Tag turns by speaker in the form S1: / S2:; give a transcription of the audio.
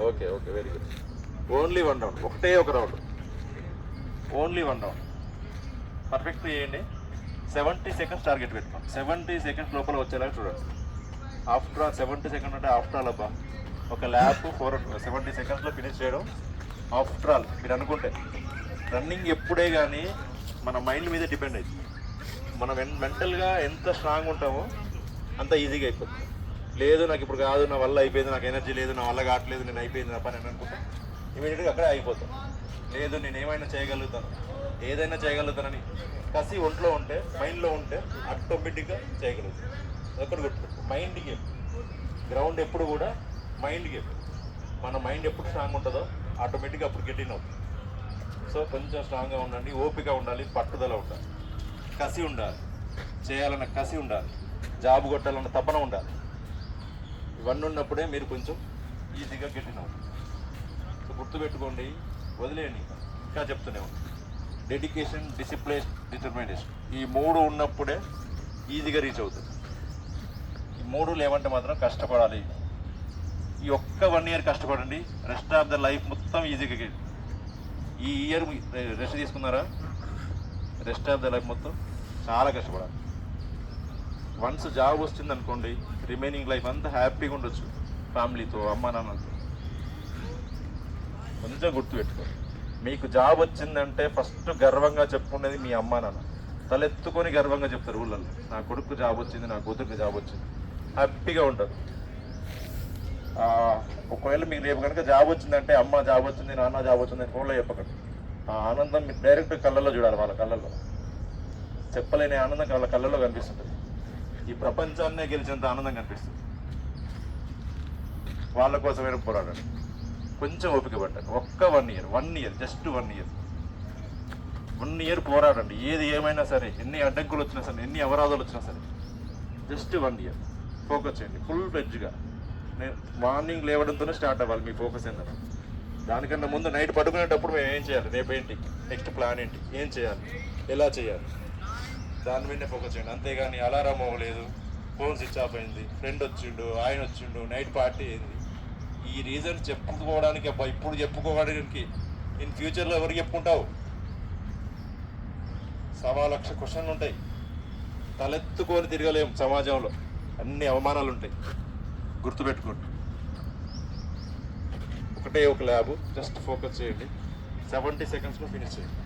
S1: Okay okay, very good. Only 1 round, ఒకటే ఒక round, only 1 round. Perfect చేయండి. 70 seconds target పెట్టుకోండి. 70 సెకండ్స్ లోపల వచ్చేలాగా చూడండి. ఆఫ్టర్ ఆల్ 70 సెకండ్ అంటే ఆఫ్టర్ ఆల్ అబ్బా, ఒక ల్యాప్ 70 సెకండ్స్లో ఫినిష్ చేయడం ఆఫ్టర్ ఆల్ మీరు అనుకుంటే. రన్నింగ్ ఎప్పుడే కానీ మన మైండ్ మీద డిపెండ్ అవుతుంది. మనం మెంటల్గా ఎంత స్ట్రాంగ్ ఉంటామో అంత ఈజీగా అయిపోతుంది. లేదు నాకు ఇప్పుడు కాదు, నా వల్ల అయిపోయింది, నాకు ఎనర్జీ లేదు, నా వల్ల కావట్లేదు, నేను అయిపోయింది నా పని అని అనుకుంటే ఇమీడియట్గా అక్కడే అయిపోతాం. లేదు నేను ఏమైనా చేయగలుగుతాను, ఏదైనా చేయగలుగుతానని కసి ఒంట్లో ఉంటే, మైండ్లో ఉంటే ఆటోమేటిక్గా చేయగలుగుతాం. అదొక్కటి గుర్తుపెట్టు, మైండ్ గేమ్. గ్రౌండ్ ఎప్పుడు కూడా మైండ్ గేమ్. మన మైండ్ ఎప్పుడు స్ట్రాంగ్ ఉంటుందో ఆటోమేటిక్గా అప్పుడు గెట్ ఇన్ అవుతుంది. సో కొంచెం స్ట్రాంగ్గా ఉండండి, ఓపిక ఉండాలి, పట్టుదల ఉండాలి, కసి ఉండాలి, చేయాలన్న కసి ఉండాలి, జాబ్ కొట్టాలన్న తపన ఉండాలి. ఇవన్నీ ఉన్నప్పుడే మీరు కొంచెం ఈజీగా గెట్ ఇన్ అవుతుంది. సో గుర్తుపెట్టుకోండి, వదిలేయండి. ఇంకా చెప్తూనే ఉంటాను, డెడికేషన్, డిసిప్లిన్, డిటర్మినేషన్, ఈ 3 ఉన్నప్పుడే ఈజీగా రీచ్ అవుతుంది. ఈ 3 లేవంటే మాత్రం కష్టపడాలి. ఈ ఒక్క 1 ఇయర్ కష్టపడండి, రెస్ట్ ఆఫ్ ద లైఫ్ మొత్తం ఈజీగా. ఈ ఇయర్ రెస్ట్ తీసుకున్నారా, రెస్ట్ ఆఫ్ ద లైఫ్ మొత్తం చాలా కష్టపడాలి. వన్స్ జాబ్ వచ్చింది అనుకోండి, రిమైనింగ్ లైఫ్ అంతా హ్యాపీగా ఉండొచ్చు, ఫ్యామిలీతో, అమ్మా నాన్నలతో. కొంచెం గుర్తుపెట్టుకోండి, మీకు జాబ్ వచ్చిందంటే ఫస్ట్ గర్వంగా చెప్పుకునేది మీ అమ్మా నాన్న. తలెత్తుకొని గర్వంగా చెప్తారు ఊళ్ళల్లో, నా కొడుకు జాబ్ వచ్చింది, నా కూతురికి జాబ్ వచ్చింది, హ్యాపీగా ఉంటారు. ఒకవేళ మీకు రేపు కనుక జాబ్ వచ్చిందంటే అమ్మ జాబ్ వచ్చింది, నాన్న జాబ్ వచ్చింది ఫోన్లో చెప్పకండి. ఆ ఆనందం మీరు డైరెక్ట్ కళ్ళల్లో చూడాలి, వాళ్ళ కళ్ళల్లో. చెప్పలేని ఆనందం వాళ్ళ కళ్ళల్లో కనిపిస్తుంటుంది. ఈ ప్రపంచాన్నే గెలిచేంత ఆనందం కనిపిస్తుంది. వాళ్ళ కోసమైనా పోరాడండి, కొంచెం ఓపిక పట్టండి. ఒక్క 1 ఇయర్, జస్ట్ 1 ఇయర్, 1 ఇయర్ పోరాడండి. ఏది ఏమైనా సరే, ఎన్ని అడ్డంకులు వచ్చినా సరే, ఎన్ని అవరాధాలు వచ్చినా సరే, జస్ట్ 1 ఇయర్ ఫోకస్ చేయండి ఫుల్ ఫ్లెడ్జ్గా. నేను మార్నింగ్ లేవడంతోనే స్టార్ట్ అవ్వాలి మీ ఫోకస్ ఏంటంటే. దానికన్నా ముందు నైట్ పడుకునేటప్పుడు మేము ఏం చేయాలి, రేపు ఏంటి, నెక్స్ట్ ప్లాన్ ఏంటి, ఏం చేయాలి, ఎలా చేయాలి, దాని మీదనే ఫోకస్ చేయండి. అంతేగాని అలారం అవ్వలేదు, ఫోన్ స్విచ్ ఆఫ్ అయింది, ఫ్రెండ్ వచ్చిండు, ఆయన వచ్చిండు, నైట్ పార్టీ అయింది, ఈ రీజన్ చెప్పుకోవడానికి అబ్బా, ఇప్పుడు చెప్పుకోవడానికి ఇన్ ఫ్యూచర్లో ఎవరికి చెప్పుకుంటావు? 1,00,000 క్వశ్చన్లు ఉంటాయి. తలెత్తుకొని తిరగలేము సమాజంలో, అన్ని అవమానాలు ఉంటాయి. గుర్తుపెట్టుకోండి, ఒకటే ఒక ల్యాబ్, జస్ట్ ఫోకస్ చేయండి. 70 సెకండ్స్లో ఫినిష్ చేయండి.